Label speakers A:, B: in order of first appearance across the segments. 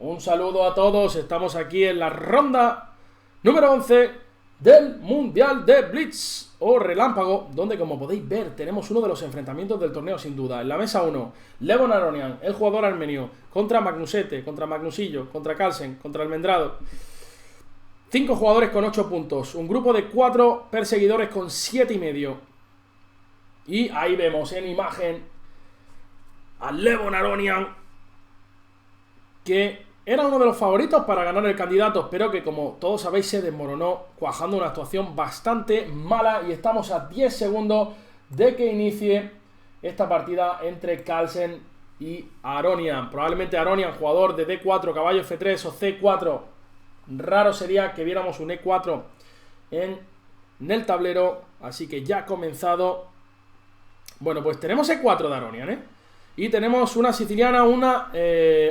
A: Un saludo a todos, estamos aquí en la ronda número 11 del Mundial de Blitz o Relámpago, donde como podéis ver tenemos uno de los enfrentamientos del torneo sin duda. En la mesa 1, Levon Aronian, el jugador armenio, contra Magnusete, contra Magnusillo, contra Carlsen, contra Almendrado. 5 jugadores con 8 puntos, un grupo de 4 perseguidores con 7,5. Y ahí vemos en imagen a Levon Aronian, que era uno de los favoritos para ganar el candidato, pero que como todos sabéis se desmoronó cuajando una actuación bastante mala. Y estamos a 10 segundos de que inicie esta partida entre Carlsen y Aronian. Probablemente Aronian, jugador de D4, caballo F3 o C4. Raro sería que viéramos un E4 en el tablero, así que ya ha comenzado. Bueno, pues tenemos E4 de Aronian, y tenemos una siciliana, una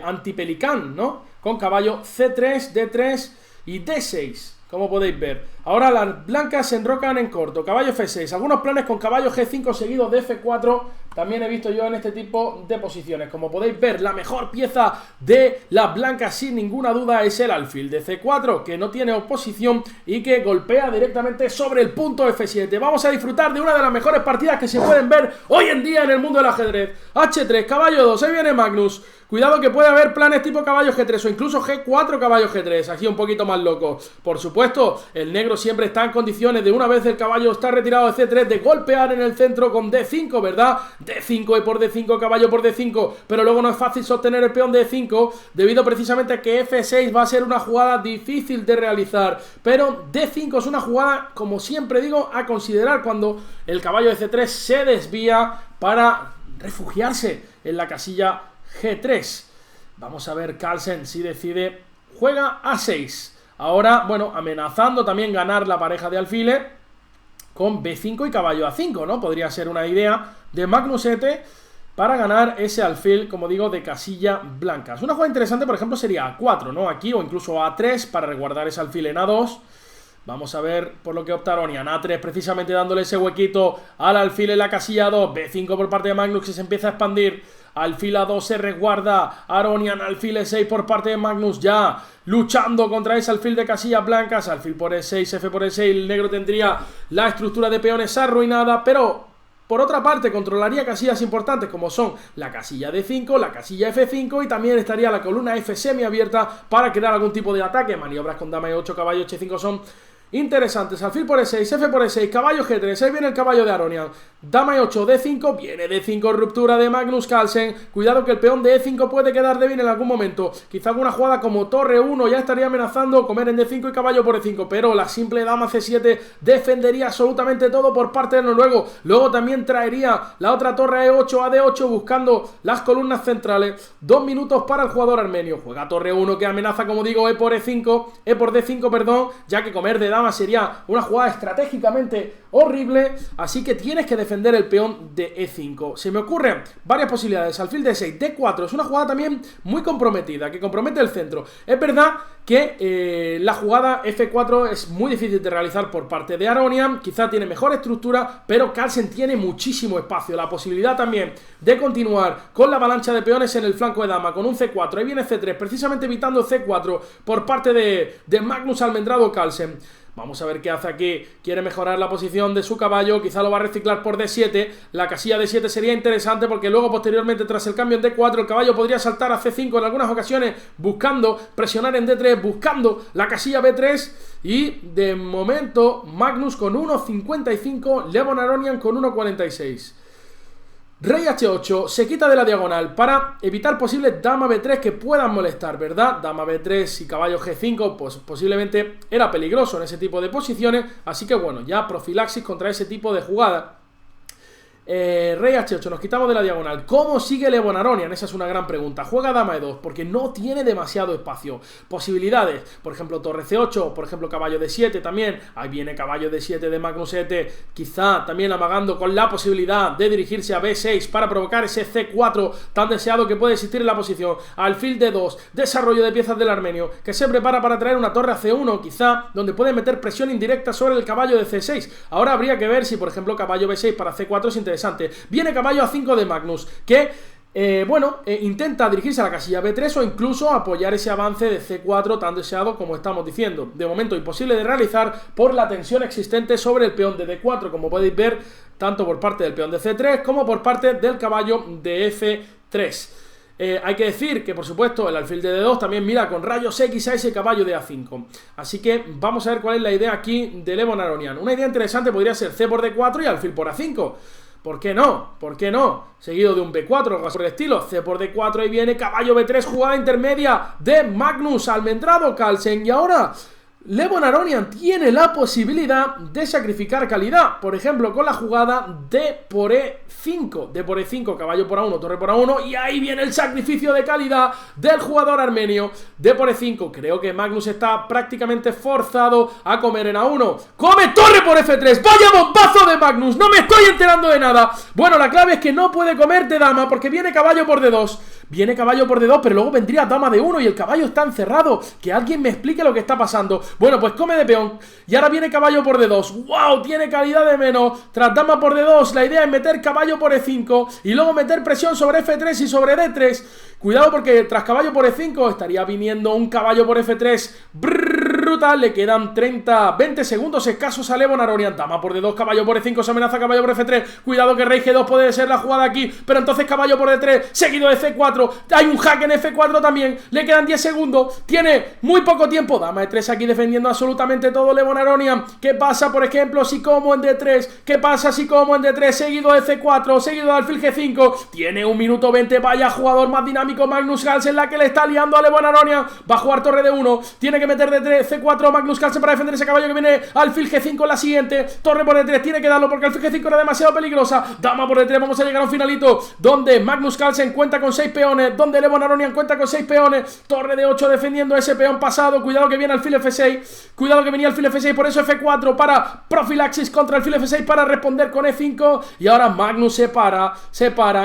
A: antipelicán, ¿no? Con caballo C3, D3 y D6, como podéis ver. Ahora las blancas se enrocan en corto, caballo F6. Algunos planes con caballo G5 seguido de F4 también he visto yo en este tipo de posiciones. Como podéis ver, la mejor pieza de las blancas sin ninguna duda es el alfil de C4, que no tiene oposición y que golpea directamente sobre el punto F7. Vamos a disfrutar de una de las mejores partidas que se pueden ver hoy en día en el mundo del ajedrez. H3, caballo 2, ahí viene Magnus. Cuidado que puede haber planes tipo caballo G3 o incluso G4 caballo G3, aquí un poquito más loco. Por supuesto, el negro siempre está en condiciones de, una vez el caballo está retirado de C3, de golpear en el centro con D5, ¿verdad? D5 y por D5, caballo por D5, pero luego no es fácil sostener el peón de D5 debido precisamente a que F6 va a ser una jugada difícil de realizar. Pero D5 es una jugada, como siempre digo, a considerar cuando el caballo de C3 se desvía para refugiarse en la casilla G3. Vamos a ver Carlsen si decide. Juega A6. Ahora, bueno, amenazando también ganar la pareja de alfiles con B5 y caballo A5, ¿no? Podría ser una idea de Magnusete para ganar ese alfil, como digo, de casilla blancas. Una jugada interesante, por ejemplo, sería A4, ¿no? Aquí, o incluso A3 para resguardar ese alfil en A2. Vamos a ver por lo que opta Aronian. A3 precisamente dándole ese huequito al alfil en la casilla 2. B5 por parte de Magnus, que se empieza a expandir. Alfil A2 se resguarda. Aronian, alfil E6 por parte de Magnus, ya luchando contra ese alfil de casillas blancas. Alfil por E6, F por E6. El negro tendría la estructura de peones arruinada, pero por otra parte controlaría casillas importantes como son la casilla D5, la casilla F5 y también estaría la columna F semiabierta para crear algún tipo de ataque. Maniobras con dama E8, caballo H5 son interesantes. Alfil por E6, F por E6, caballo G3, ahí viene el caballo de Aronian. Dama E8, D5, viene D5, ruptura de Magnus Carlsen. Cuidado que el peón de E5 puede quedar débil en algún momento. Quizá alguna jugada como torre 1 ya estaría amenazando comer en D5 y caballo por E5, pero la simple dama C7 defendería absolutamente todo por parte del noruego. Luego también traería la otra torre E8 a D8 buscando las columnas centrales. 2 minutos para el jugador armenio. Juega torre 1 que amenaza, como digo, E por D5, perdón, ya que comer de dama sería una jugada estratégicamente horrible, así que tienes que defender el peón de E5. Se me ocurren varias posibilidades. Alfil de 6, D4 es una jugada también muy comprometida, que compromete el centro. Es verdad que la jugada F4 es muy difícil de realizar por parte de Aronian, quizá tiene mejor estructura, pero Carlsen tiene muchísimo espacio. La posibilidad también de continuar con la avalancha de peones en el flanco de dama con un C4, ahí viene C3, precisamente evitando C4 por parte de Magnus Almendrado Carlsen. Vamos a ver qué hace aquí. Quiere mejorar la posición de su caballo. Quizá lo va a reciclar por D7. La casilla D7 sería interesante porque luego posteriormente tras el cambio en D4 el caballo podría saltar a C5 en algunas ocasiones buscando presionar en D3, buscando la casilla B3. Y de momento Magnus con 1.55, Levon Aronian con 1.46. Rey H8 se quita de la diagonal para evitar posibles dama B3 que puedan molestar, ¿verdad? Dama B3 y caballo G5 pues posiblemente era peligroso en ese tipo de posiciones, así que bueno, ya profilaxis contra ese tipo de jugada. Rey H8, nos quitamos de la diagonal. ¿Cómo sigue Levon Aronian? Esa es una gran pregunta. Juega dama E2 porque no tiene demasiado espacio. Posibilidades, por ejemplo torre C8, por ejemplo caballo D7 también. Ahí viene caballo D7 de Magnusete, quizá también amagando con la posibilidad de dirigirse a B6 para provocar ese C4 tan deseado que puede existir en la posición. Alfil D2, desarrollo de piezas del armenio, que se prepara para traer una torre a C1, quizá donde puede meter presión indirecta sobre el caballo de C6. Ahora habría que ver si por ejemplo caballo B6 para C4 es interesante. Viene caballo A5 de Magnus, que intenta dirigirse a la casilla B3 o incluso apoyar ese avance de C4 tan deseado como estamos diciendo. De momento imposible de realizar por la tensión existente sobre el peón de D4, como podéis ver, tanto por parte del peón de C3 como por parte del caballo de F3. Hay que decir que, por supuesto, el alfil de D2 también mira con rayos X a ese caballo de A5. Así que vamos a ver cuál es la idea aquí de Levon Aronian. Una idea interesante podría ser C por D4 y alfil por A5. ¿Por qué no? ¿Por qué no? Seguido de un B4 o algo por el estilo. C por D4, ahí viene caballo B3, jugada intermedia de Magnus Almendrado Carlsen. Y ahora Levon Aronian tiene la posibilidad de sacrificar calidad, por ejemplo con la jugada D por E5, D por E5, caballo por A1, torre por A1, y ahí viene el sacrificio de calidad del jugador armenio. D por E5, creo que Magnus está prácticamente forzado a comer en A1, come torre por F3, vaya bombazo de Magnus, no me estoy enterando de nada. Bueno, la clave es que no puede comer de dama porque viene caballo por D2. Viene caballo por D2, pero luego vendría dama de 1 y el caballo está encerrado. Que alguien me explique lo que está pasando. Bueno, pues come de peón y ahora viene caballo por D2. ¡Wow! Tiene calidad de menos. Tras dama por D2, la idea es meter caballo por E5 y luego meter presión sobre F3 y sobre D3. Cuidado porque tras caballo por E5 estaría viniendo un caballo por F3 brutal. Le quedan 20 segundos escasos a Levon Aronian. Dama por D2, caballo por E5, se amenaza caballo por F3. Cuidado que rey G2 puede ser la jugada aquí, pero entonces caballo por D3, seguido de C4. Hay un jaque en F4 también. Le quedan 10 segundos. Tiene muy poco tiempo. Dama E3 aquí defendiendo absolutamente todo Levon Aronian. ¿Qué pasa, por ejemplo, si como en D3? ¿Qué pasa si como en D3? Seguido de C4, seguido de alfil G5. Tiene 1 minuto 20. Vaya jugador más dinámico Magnus Carlsen, la que le está liando a Levon Aronian. Va a jugar torre D1. Tiene que meter D3, C4 Magnus Carlsen para defender ese caballo que viene. Alfil G5 en la siguiente. Torre por D3. Tiene que darlo porque alfil G5 era demasiado peligrosa. Dama por D3. Vamos a llegar a un finalito donde Magnus Carlsen cuenta con 6 peones. Donde Levon Aronian cuenta con 6 peones. Torre D8 defendiendo ese peón pasado. Cuidado que viene alfil F6. Cuidado que venía alfil F6. Por eso F4 para profilaxis contra alfil F6 para responder con E5. Y ahora Magnus se para.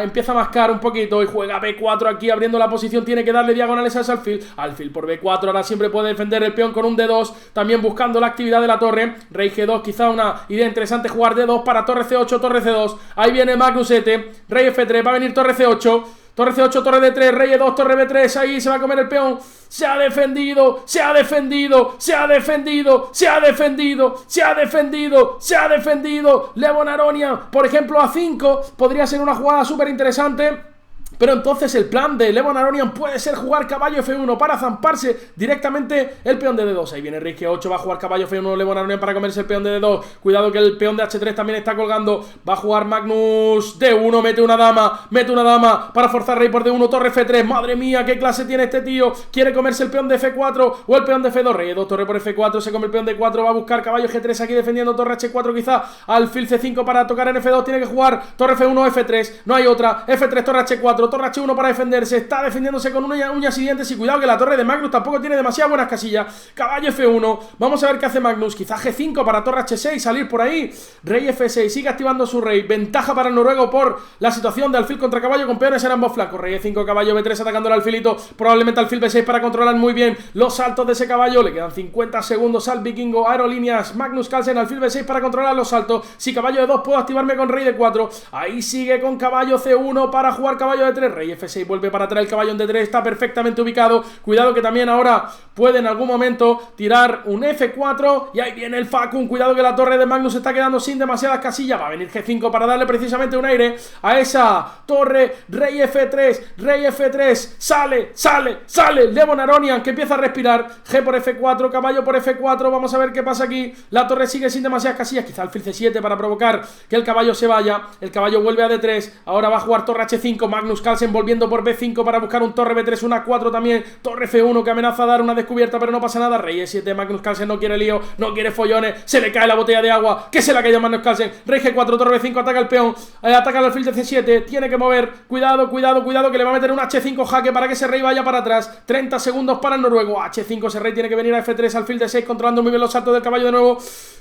A: Empieza a mascar un poquito y juega B4 aquí abriendo la posición. Tiene que darle diagonales a ese alfil. Alfil por B4. Ahora siempre puede defender el peón con un D2. También buscando la actividad de la torre. Rey G2. Quizá una idea interesante jugar D2 para torre C8, torre C2. Ahí viene Magnus ET. Rey F3. Va a venir torre C8. Torre C8, torre D3, rey E2, torre B3, ahí se va a comer el peón. Se ha defendido, se ha defendido, se ha defendido, se ha defendido, se ha defendido, se ha defendido. Levon Aronian, por ejemplo, A5 podría ser una jugada súper interesante. Pero entonces el plan de Levon Aronian puede ser jugar caballo F1 para zamparse directamente el peón de D2. Ahí viene rey G8, va a jugar caballo F1 Levon Aronian para comerse el peón de D2. Cuidado que el peón de H3 también está colgando. Va a jugar Magnus D1, mete una dama para forzar rey por D1, torre F3. Madre mía, qué clase tiene este tío. Quiere comerse el peón de F4 o el peón de F2. Rey E2, torre por F4, se come el peón de 4, va a buscar caballo G3 aquí defendiendo torre H4 quizá. Alfil C5 para tocar en F2, tiene que jugar torre F1 F3, no hay otra. F3, torre H4, torre H1 para defenderse, está defendiéndose con uñas y dientes. Y cuidado que la torre de Magnus tampoco tiene demasiadas buenas casillas. Caballo F1, vamos a ver qué hace Magnus. Quizá G5 para torre H6, salir por ahí. Rey F6, sigue activando su rey. Ventaja para el noruego por la situación de alfil contra caballo con peones en ambos flancos. Rey E5, caballo B3 atacando el alfilito. Probablemente alfil B6 para controlar muy bien los saltos de ese caballo. Le quedan 50 segundos al vikingo. Aerolíneas, Magnus Carlsen, alfil B6 para controlar los saltos. Si caballo D2 puedo activarme con rey D4. Ahí sigue con caballo C1 para jugar caballo D3. Rey F6 vuelve para atrás el caballo en D3. Está perfectamente ubicado. Cuidado que también ahora puede en algún momento tirar un F4. Y ahí viene el Facun. Cuidado que la torre de Magnus está quedando sin demasiadas casillas. Va a venir G5 para darle precisamente un aire a esa torre. Rey F3. Rey F3. Sale. Levon Aronian que empieza a respirar. G por F4. Caballo por F4. Vamos a ver qué pasa aquí. La torre sigue sin demasiadas casillas. Quizá alfil C7 para provocar que el caballo se vaya. El caballo vuelve a D3. Ahora va a jugar torre H5. Magnus Carlsen volviendo por B5 para buscar un torre B3. Una 4 también. Torre F1 que amenaza a dar una descubierta, pero no pasa nada. Rey E7. Magnus Carlsen no quiere lío. No quiere follones. Se le cae la botella de agua. Que se la cae a Magnus Carlsen. Rey G4. Torre B5. Ataca el peón. Ataca el alfil de C7. Tiene que mover. Cuidado que le va a meter un H5 jaque para que ese rey vaya para atrás. 30 segundos para el noruego. H5. Ese rey tiene que venir a F3. Alfil de 6 controlando muy bien los saltos del caballo de nuevo.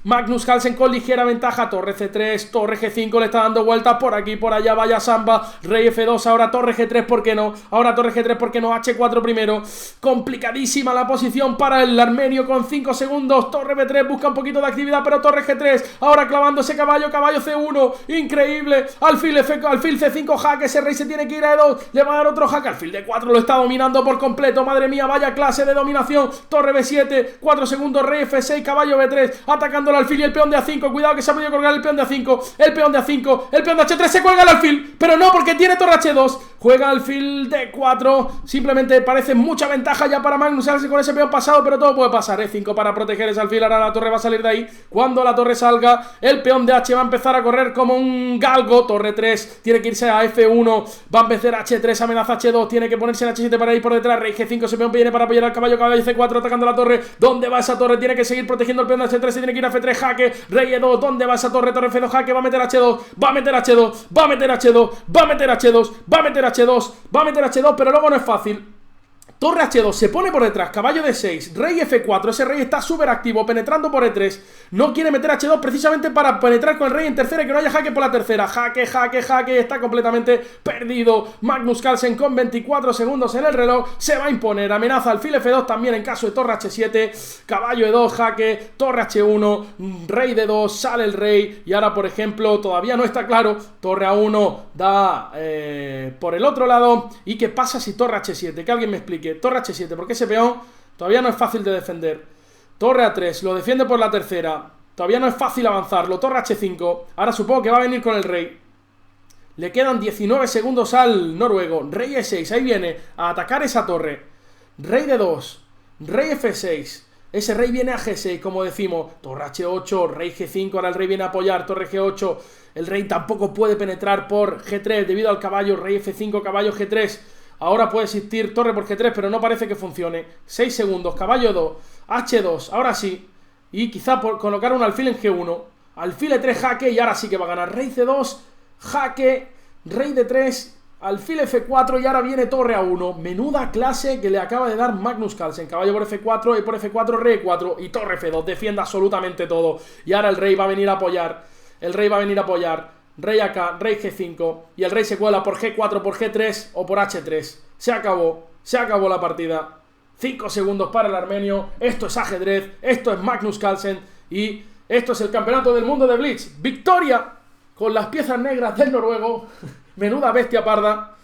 A: Magnus Carlsen con ligera ventaja. Torre C3. Torre G5. Le está dando vueltas por aquí, por allá. Vaya samba. Rey F2 ahora ahora torre G3, ¿por qué no? Ahora torre G3, ¿por qué no? H4 primero. Complicadísima la posición para el armenio con 5 segundos. Torre B3, busca un poquito de actividad, pero torre G3. Ahora clavando ese caballo, caballo C1. Increíble. Alfil C5, jaque. Ese rey se tiene que ir a E2. Le va a dar otro jaque. Alfil D4 lo está dominando por completo. Madre mía, vaya clase de dominación. Torre B7, 4 segundos, rey F6, caballo B3. Atacando el alfil y el peón de A5. Cuidado que se ha podido colgar el peón de A5. El peón de A5, el peón de H3. Se cuelga el alfil, pero no, porque tiene torre H2. Juega alfil D4. Simplemente parece mucha ventaja ya para Magnus Carlsen con ese peón pasado, pero todo puede pasar. E5 para proteger ese alfil. Ahora la torre va a salir de ahí. Cuando la torre salga, el peón de H va a empezar a correr como un galgo. Torre 3 tiene que irse a F1. Va a empezar H3, amenaza H2. Tiene que ponerse en H7 para ir por detrás. Rey G5, ese peón viene para apoyar al caballo. Caballo C4 atacando la torre. ¿Dónde va esa torre? Tiene que seguir protegiendo el peón de H3. Se tiene que ir a F3, jaque. Rey E2. ¿Dónde va esa torre? Torre F2, jaque. Va a meter H2. Va a meter H2. Va a meter H2. Va a meter H2. Va a meter H2. Va a meter H2, pero luego no es fácil. Torre H2, se pone por detrás, caballo D6, rey F4, ese rey está súper activo, penetrando por E3, no quiere meter H2 precisamente para penetrar con el rey en tercera y que no haya jaque por la tercera, jaque, jaque, jaque, está completamente perdido. Magnus Carlsen con 24 segundos en el reloj, se va a imponer, amenaza alfil F2 también en caso de torre H7, caballo E2, jaque, torre H1, rey D2, sale el rey y ahora por ejemplo, todavía no está claro, torre A1 da por el otro lado y qué pasa si torre H7, que alguien me explique. Torre H7, porque ese peón todavía no es fácil de defender. Torre A3, lo defiende por la tercera. Todavía no es fácil avanzarlo. Torre H5, ahora supongo que va a venir con el rey. Le quedan 19 segundos al noruego. Rey E6, ahí viene a atacar esa torre. Rey D2, rey F6. Ese rey viene a G6, como decimos. Torre H8, rey G5, ahora el rey viene a apoyar. Torre G8, el rey tampoco puede penetrar por G3 debido al caballo. Rey F5, caballo G3. Ahora puede existir torre por G3, pero no parece que funcione. 6 segundos, caballo 2, H2, ahora sí. Y quizá por colocar un alfil en G1. Alfil E3, jaque, y ahora sí que va a ganar. Rey C2, jaque, rey D3, alfil F4 y ahora viene torre A1. Menuda clase que le acaba de dar Magnus Carlsen. Caballo por F4 y por F4, rey E4 y torre F2. Defiende absolutamente todo. Y ahora el rey va a venir a apoyar. El rey va a venir a apoyar. Rey acá, rey G5 y el rey se cuela por G4, por G3 o por H3. Se acabó la partida. 5 segundos para el armenio. Esto es ajedrez, esto es Magnus Carlsen y esto es el campeonato del mundo de Blitz. Victoria con las piezas negras del noruego. Menuda bestia parda.